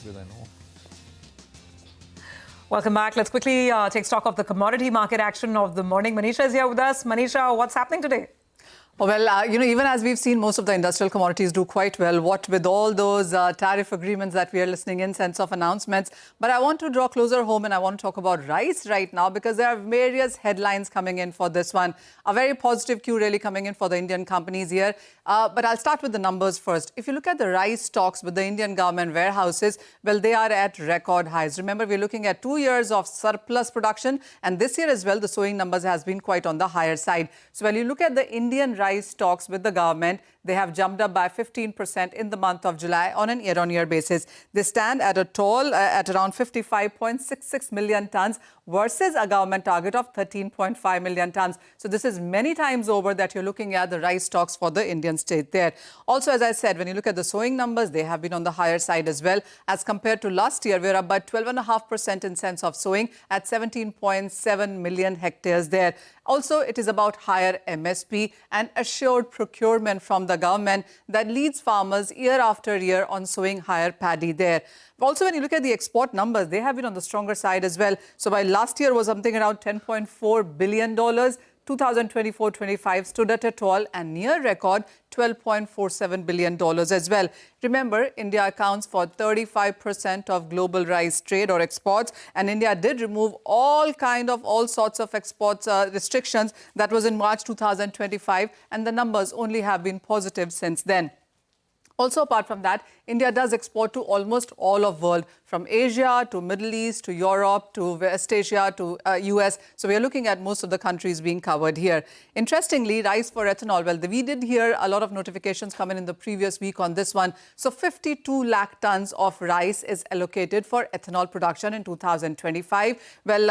with, I know. Welcome back. Let's quickly take stock of the commodity market action of the morning. Manisha is here with us. Manisha, what's happening today? Well, even as we've seen most of the industrial commodities do quite well, what with all those tariff agreements that we are listening in, sense of announcements. But I want to draw closer home and I want to talk about rice right now because there are various headlines coming in for this one. A very positive cue really coming in for the Indian companies here. But I'll start with the numbers first. If you look at the rice stocks with the Indian government warehouses, well, they are at record highs. Remember, we're looking at 2 years of surplus production. And this year as well, the sowing numbers has been quite on the higher side. So when you look at the Indian rice stocks with the government, they have jumped up by 15% in the month of July on an year-on-year basis. They stand at a total at around 55.66 million tons versus a government target of 13.5 million tons. So this is many times over that you're looking at the rice stocks for the Indian state there. Also, as I said, when you look at the sowing numbers, they have been on the higher side as well. As compared to last year, we're up by 12.5% in sense of sowing at 17.7 million hectares there. Also, it is about higher MSP and assured procurement from the government that leads farmers year after year on sowing higher paddy there. Also, when you look at the export numbers, they have been on the stronger side as well. So while last year was something around $10.4 billion, 2024-25 stood at a tall and near record $12.47 billion as well. Remember, India accounts for 35% of global rice trade or exports, and India did remove all sorts of exports restrictions. That was in March 2025, and the numbers only have been positive since then. Also, apart from that, India does export to almost all of the world, from Asia to Middle East to Europe to West Asia to US. So we are looking at most of the countries being covered here. Interestingly, rice for ethanol, well, we did hear a lot of notifications come in the previous week on this one. So 52 lakh tons of rice is allocated for ethanol production in 2025. Well,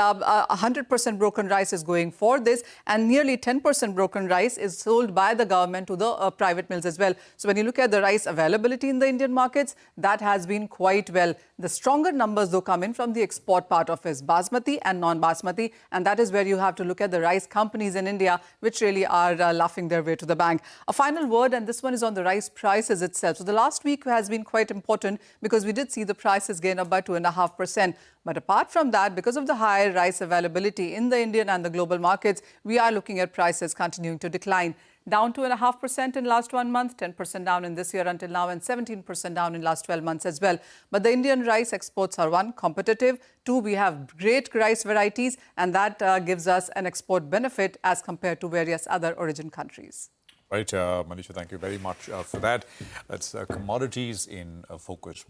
100% broken rice is going for this, and nearly 10% broken rice is sold by the government to the private mills as well. So when you look at the rice availability in the Indian markets, that has been quite well. The stronger numbers, though, come in from the export part of it, basmati and non-basmati, and that is where you have to look at the rice companies in India, which really are laughing their way to the bank. A final word, and this one is on the rice prices itself. So the last week has been quite important because we did see the prices gain up by 2.5%. But apart from that, because of the higher rice availability in the Indian and the global markets, we are looking at prices continuing to decline. Down 2.5% in last 1 month, 10% down in this year until now, and 17% down in last 12 months as well. But the Indian rice exports are, one, competitive. Two, we have great rice varieties, and that gives us an export benefit as compared to various other origin countries. Right, Manisha, thank you very much for that. That's commodities in focus.